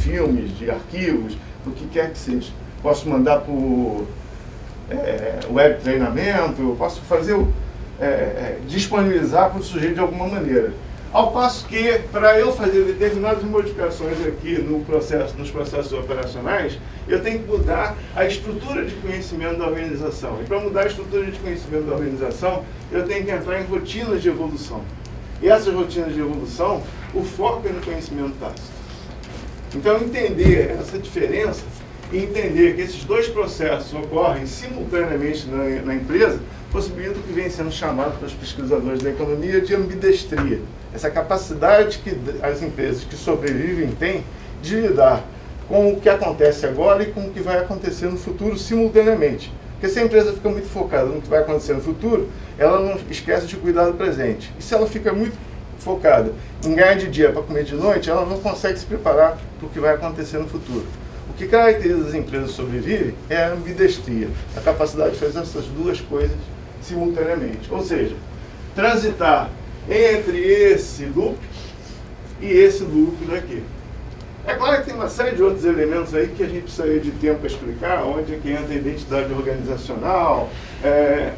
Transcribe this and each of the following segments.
filmes, de arquivos, do que quer que seja. Posso mandar por web treinamento, eu posso fazer, disponibilizar para o sujeito de alguma maneira. Ao passo que, para eu fazer determinadas modificações aqui nos processos operacionais, eu tenho que mudar a estrutura de conhecimento da organização. E para mudar a estrutura de conhecimento da organização, eu tenho que entrar em rotinas de evolução. E essas rotinas de evolução, o foco é no conhecimento tácito. Então, entender essa diferença e entender que esses dois processos ocorrem simultaneamente na empresa, possibilita o que vem sendo chamado pelos pesquisadores da economia de ambidestria. Essa capacidade que as empresas que sobrevivem têm de lidar com o que acontece agora e com o que vai acontecer no futuro simultaneamente. Porque se a empresa fica muito focada no que vai acontecer no futuro, ela não esquece de cuidar do presente. E se ela fica muito focada em ganhar de dia para comer de noite, ela não consegue se preparar para o que vai acontecer no futuro. O que caracteriza as empresas que sobrevivem é a ambidestria, a capacidade de fazer essas duas coisas simultaneamente. Ou seja, transitar entre esse loop e esse loop daqui. É claro que tem uma série de outros elementos aí que a gente precisaria de tempo para explicar, onde é que entra a identidade organizacional,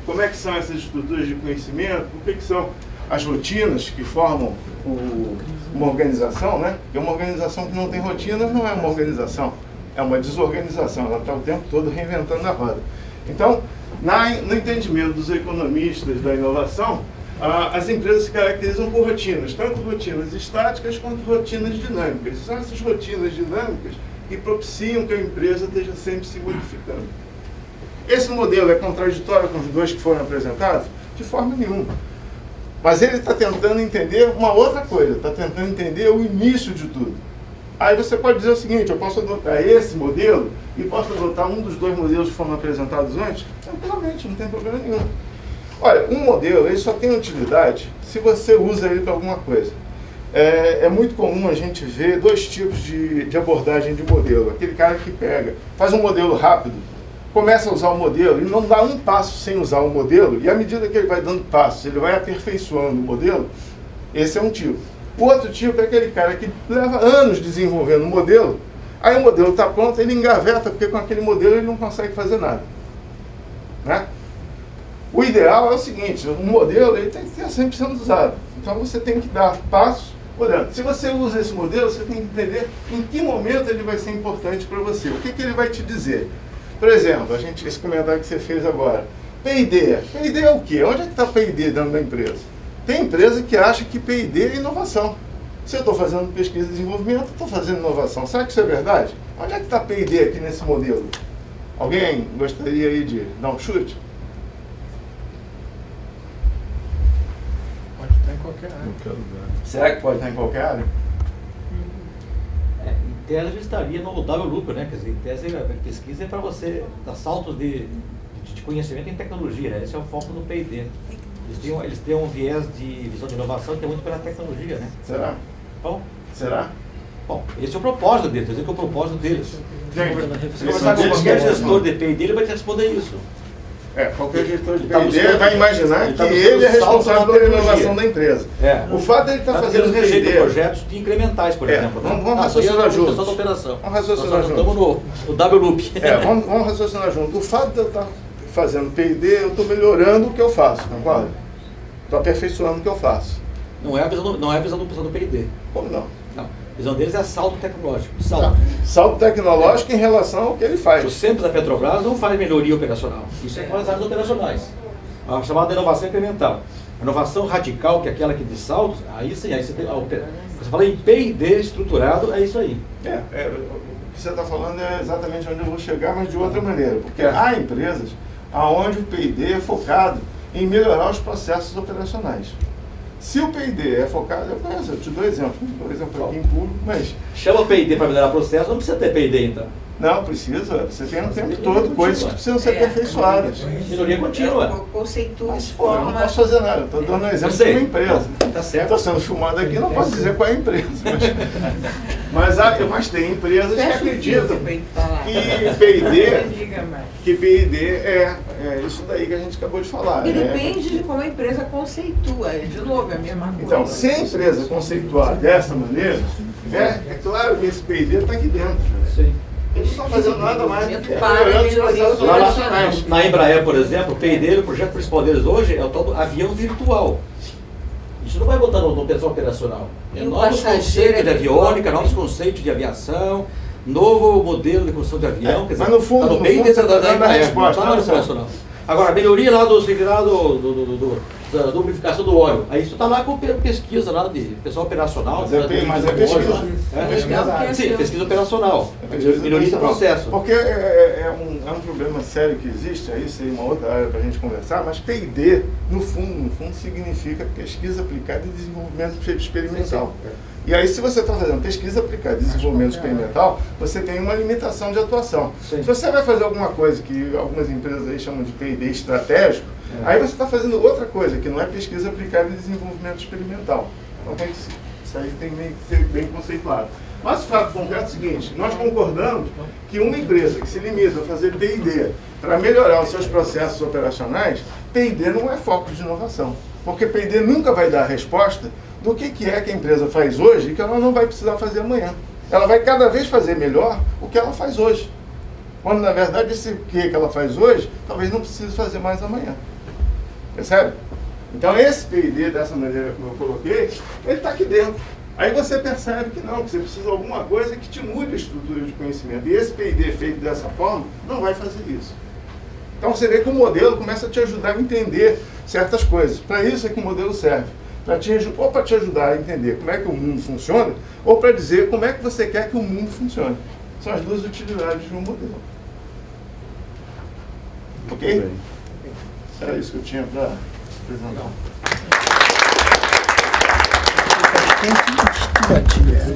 como é que são essas estruturas de conhecimento, o que são as rotinas que formam uma organização, né? Porque uma organização que não tem rotina não é uma organização, é uma desorganização, ela está o tempo todo reinventando a roda. Então, no entendimento dos economistas da inovação, as empresas se caracterizam por rotinas, tanto rotinas estáticas quanto rotinas dinâmicas. São essas rotinas dinâmicas que propiciam que a empresa esteja sempre se modificando. Esse modelo é contraditório com os dois que foram apresentados? De forma nenhuma. Mas ele está tentando entender uma outra coisa, está tentando entender o início de tudo. Aí você pode dizer o seguinte: eu posso adotar esse modelo e posso adotar um dos dois modelos que foram apresentados antes? Tranquilamente, não tem problema nenhum. Olha, um modelo ele só tem utilidade se você usa ele para alguma coisa. É muito comum a gente ver dois tipos de abordagem de modelo. Aquele cara que faz um modelo rápido, começa a usar o modelo e não dá um passo sem usar o modelo, e à medida que ele vai dando passos, ele vai aperfeiçoando o modelo. Esse é um tipo. O outro tipo é aquele cara que leva anos desenvolvendo o modelo, aí o modelo está pronto, ele engaveta, porque com aquele modelo ele não consegue fazer nada. Né? O ideal é o seguinte: o modelo ele tem que estar sempre sendo usado. Então você tem que dar passos olhando. Se você usa esse modelo, você tem que entender em que momento ele vai ser importante para você. O que ele vai te dizer? Por exemplo, esse comentário que você fez agora. P&D. P&D é o quê? Onde é que está P&D dentro da empresa? Tem empresa que acha que P&D é inovação. Se eu estou fazendo pesquisa e desenvolvimento, estou fazendo inovação. Será que isso é verdade? Onde é que está P&D aqui nesse modelo? Alguém gostaria aí de dar um chute? Pode estar em qualquer área. Será que pode estar em qualquer área? Em tese estaria no double loop, né? Quer dizer, em tese a pesquisa é para você dar saltos de conhecimento em tecnologia, né? Esse é o foco do P&D. Eles têm um viés de visão de inovação que é muito pela tecnologia, né? Será? Bom, Será? Bom, esse é o propósito deles, quer dizer que é o propósito deles. Se Gente, conversar com qualquer gestor de P&D, ele vai te responder isso. Qualquer gestor de Ele P&D vai imaginar que ele é responsável pela inovação da empresa. O fato de ele estar fazendo P&D P&D... projetos de incrementais, por exemplo. Vamos raciocinar juntos. Da operação. Vamos raciocinar Nós juntos. estamos no double loop. Vamos raciocinar juntos. O fato de eu estar fazendo P&D, eu estou melhorando o que eu faço, concorda? Estou aperfeiçoando o que eu faço. Não é a visão do pessoal do P&D. Como não? Não. A visão deles é salto tecnológico. Salto tecnológico em relação ao que ele faz. O centro da Petrobras não faz melhoria operacional. Isso é com as áreas operacionais. A chamada inovação incremental. A inovação radical, que é aquela que de saltos, aí sim, aí você tem você fala em P&D estruturado, é isso aí. O que você está falando é exatamente onde eu vou chegar, mas de outra maneira. Porque há empresas onde o P&D é focado em melhorar os processos operacionais. Se o P&D é focado, eu te dou exemplo aqui em público, mas... Chama P&D para melhorar processo, não precisa ter P&D então. Não, precisa. Você tem o tempo todo coisas que precisam ser aperfeiçoadas. Melhoria contínua. Conceitua Mas, de eu não forma... posso fazer nada. Estou dando um exemplo de uma empresa. Tá certo. Estou sendo filmado aqui, não posso dizer qual é a empresa. Mas tem empresas que acreditam que P&D é isso daí que a gente acabou de falar. E depende de como a empresa conceitua. De novo, é a mesma coisa. Então, se a empresa conceituar dessa maneira, É claro que esse P&D está aqui dentro. Sim. Eles não estão fazendo nada mais do que Para melhorando os melhoria processos Lá operacionais. na Embraer, por exemplo, o P&D, o projeto principal deles hoje é o tal do avião virtual. Isso não vai botar no pessoal operacional. É E o novos passageiro conceitos de é aviônica, virtual novos conceitos de aviação, novo modelo de construção de avião. Quer dizer, mas no fundo, tá no bem fundo, dentro você tá da dando a Embraer, resposta, não tá olha no só. operacional. Agora, a melhoria lá da lubrificação do óleo. Aí isso está lá com pesquisa lá de pessoal operacional. Mas é pesquisa. É, pesquisa. sim, pesquisa operacional. Pesquisa Melhoria do operacional. processo. Porque é um problema sério que existe, aí seria uma outra área para a gente conversar, mas P&D, no fundo, significa pesquisa aplicada e desenvolvimento experimental. E aí, se você está fazendo pesquisa aplicada e desenvolvimento experimental, você tem uma limitação de atuação. Sim. Se você vai fazer alguma coisa que algumas empresas aí chamam de P&D estratégico, aí você está fazendo outra coisa, que não é pesquisa aplicada e desenvolvimento experimental. Então, isso aí tem que ser bem conceituado. Mas o fato concreto é o seguinte, nós concordamos que uma empresa que se limita a fazer P&D para melhorar os seus processos operacionais, P&D não é foco de inovação. Porque P&D nunca vai dar a resposta do que é que a empresa faz hoje e que ela não vai precisar fazer amanhã. Ela vai cada vez fazer melhor o que ela faz hoje. Quando, na verdade, esse que ela faz hoje, talvez não precise fazer mais amanhã. Percebe? Então, esse P&D, dessa maneira como eu coloquei, ele está aqui dentro. Aí você percebe que não, que você precisa de alguma coisa que te mude a estrutura de conhecimento. E esse P&D feito dessa forma não vai fazer isso. Então, você vê que o modelo começa a te ajudar a entender certas coisas. Para isso é que o modelo serve. Ou para te ajudar a entender como é que o mundo funciona, ou para dizer como é que você quer que o mundo funcione. São as duas utilidades de um modelo. Ok? Era isso que eu tinha para apresentar.